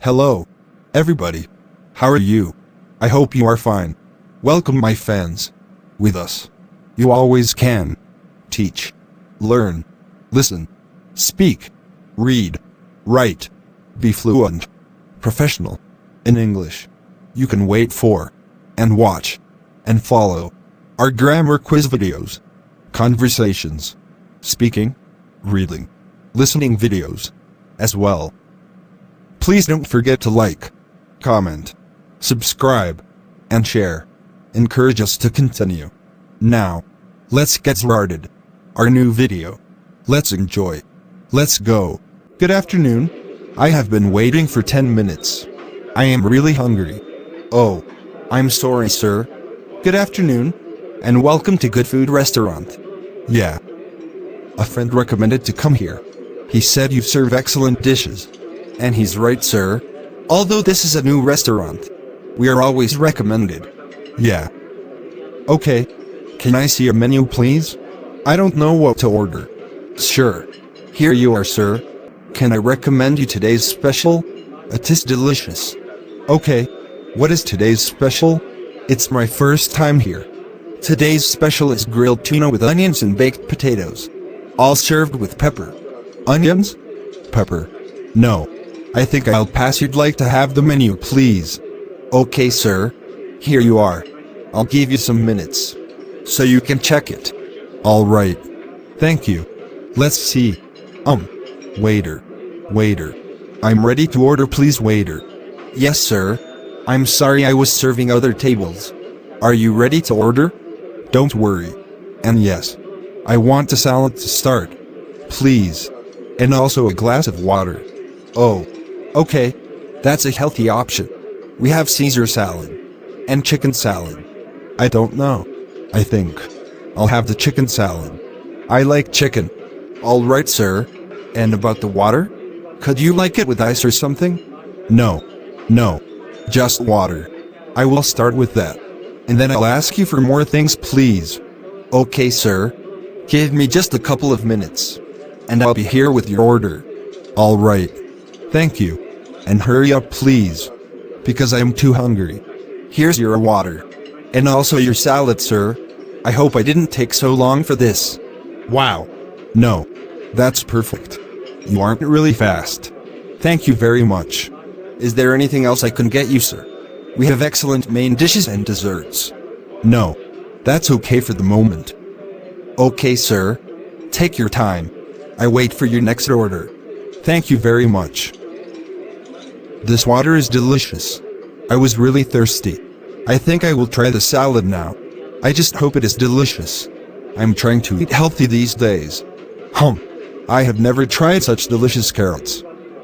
Hello, everybody. How are you? I hope you are fine. Welcome, my fans. With us, you always can teach, learn, listen, speak, read, write, be fluent, professional in English. You can wait for and watch and follow our grammar quiz videos, conversations, speaking, reading, listening videos as well. Please don't forget to like, comment, subscribe, and share. Encourage us to continue. Now, let's get started. Our new video. Let's enjoy. Let's go. Good afternoon. I have been waiting for 10 minutes. I am really hungry. Oh, I'm sorry, sir. Good afternoon, and welcome to Good Food Restaurant. Yeah. A friend recommended to come here. He said you serve excellent dishes. And he's right, sir. Although this is a new restaurant, we are always recommended. Yeah. Okay. Can I see a menu, please? I don't know what to order. Sure. Here you are, sir. Can I recommend you today's special? It is delicious. Okay. What is today's special? It's my first time here. Today's special is grilled tuna with onions and baked potatoes. All served with pepper. Onions? Pepper. No. I think I'll pass. You'd like to have the menu, please. Okay, sir. Here you are. I'll give you some minutes so you can check it. All right. Thank you. Let's see. Waiter. I'm ready to order, please, waiter. Yes, sir. I'm sorry, I was serving other tables. Are you ready to order? Don't worry. And yes, I want a salad to start, please. And also a glass of water. Oh, okay. That's a healthy option. We have Caesar salad and chicken salad. I don't know. I think I'll have the chicken salad. I like chicken. All right, sir. And about the water? Could you like it with ice or something? No. Just water. I will start with that. And then I'll ask you for more things, please. Okay, sir. Give me just a couple of minutes, and I'll be here with your order. All right. Thank you. And hurry up, please, because I'm too hungry. Here's your water. And also your salad, sir. I hope I didn't take so long for this. Wow. No. That's perfect. You aren't really fast. Thank you very much. Is there anything else I can get you, sir? We have excellent main dishes and desserts. No. That's okay for the moment. Okay, sir. Take your time. I wait for your next order. Thank you very much. This water is delicious. I was really thirsty. I think I will try the salad now. I just hope it is delicious. I'm trying to eat healthy these days. I have never tried such delicious carrots.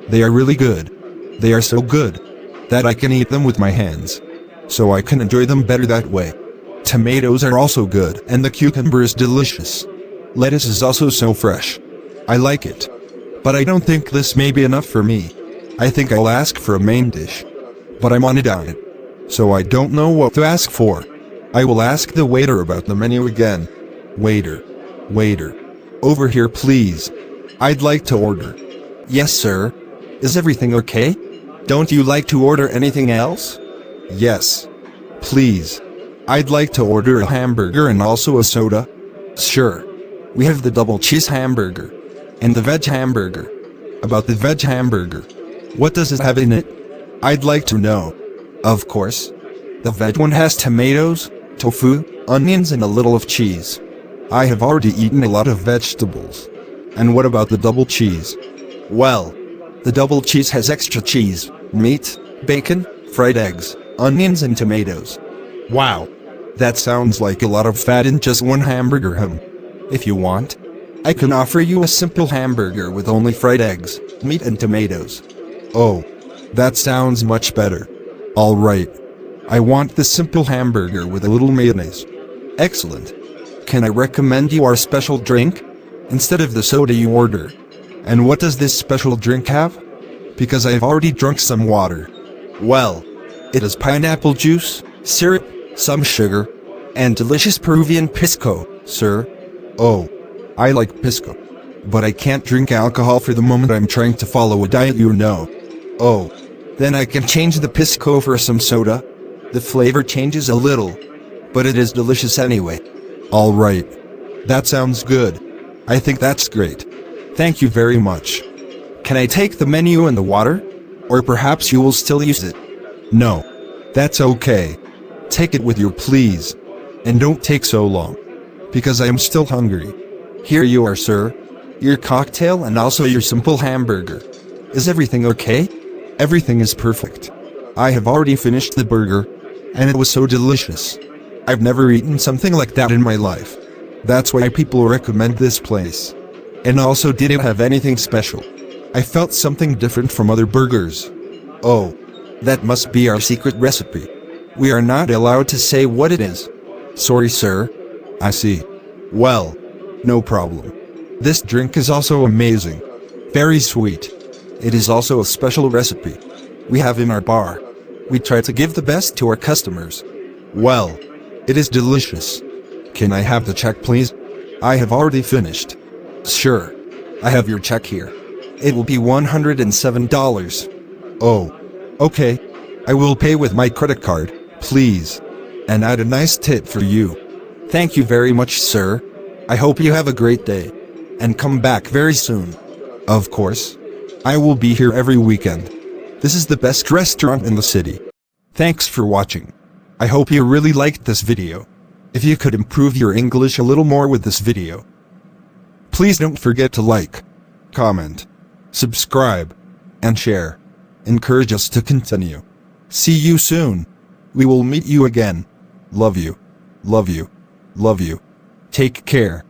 They are really good. They are so good that I can eat them with my hands. So I can enjoy them better that way. Tomatoes are also good, and the cucumber is delicious. Lettuce is also so fresh. I like it. But I don't think this may be enough for me. I think I'll ask for a main dish. But I'm on a diet, so I don't know what to ask for. I will ask the waiter about the menu again. Waiter. Over here, please. I'd like to order. Yes, sir. Is everything okay? Don't you like to order anything else? Yes. Please. I'd like to order a hamburger and also a soda. Sure. We have the double cheese hamburger and the veg hamburger. About the veg hamburger, what does it have in it? I'd like to know. Of course. The veg one has tomatoes, tofu, onions, and a little of cheese. I have already eaten a lot of vegetables. And what about the double cheese? Well, the double cheese has extra cheese, meat, bacon, fried eggs, onions, and tomatoes. Wow. That sounds like a lot of fat in just one hamburger. If you want, I can offer you a simple hamburger with only fried eggs, meat, and tomatoes. Oh, that sounds much better. All right. I want the simple hamburger with a little mayonnaise. Excellent. Can I recommend you our special drink instead of the soda you order? And what does this special drink have? Because I've already drunk some water. Well, it is pineapple juice, syrup, some sugar, and delicious Peruvian pisco, sir. Oh, I like pisco. But I can't drink alcohol for the moment. I'm trying to follow a diet, you know. Oh, Then I can change the pisco for some soda. The flavor changes a little, but it is delicious anyway. Alright. That sounds good. I think that's great. Thank you very much. Can I take the menu and the water? Or perhaps you will still use it? No. That's okay. Take it with you, please. And don't take so long. Because I am still hungry. Here you are, sir. Your cocktail and also your simple hamburger. Is everything okay? Everything is perfect. I have already finished the burger, and it was so delicious. I've never eaten something like that in my life. That's why people recommend this place. And also, did it have anything special? I felt something different from other burgers. Oh, that must be our secret recipe. We are not allowed to say what it is. Sorry, sir. I see. Well, no problem. This drink is also amazing. Very sweet. It is also a special recipe we have in our bar. We try to give the best to our customers. Well, it is delicious. Can I have the check, please? I have already finished. Sure. I have your check here. It will be $107. Oh, okay. I will pay with my credit card, please. And add a nice tip for you. Thank you very much, sir. I hope you have a great day. And come back very soon. Of course. I will be here every weekend. This is the best restaurant in the city. Thanks for watching. I hope you really liked this video. If you could improve your English a little more with this video, please don't forget to like, comment, subscribe, and share. Encourage us to continue. See you soon. We will meet you again. Love you. Love you. Love you. Take care.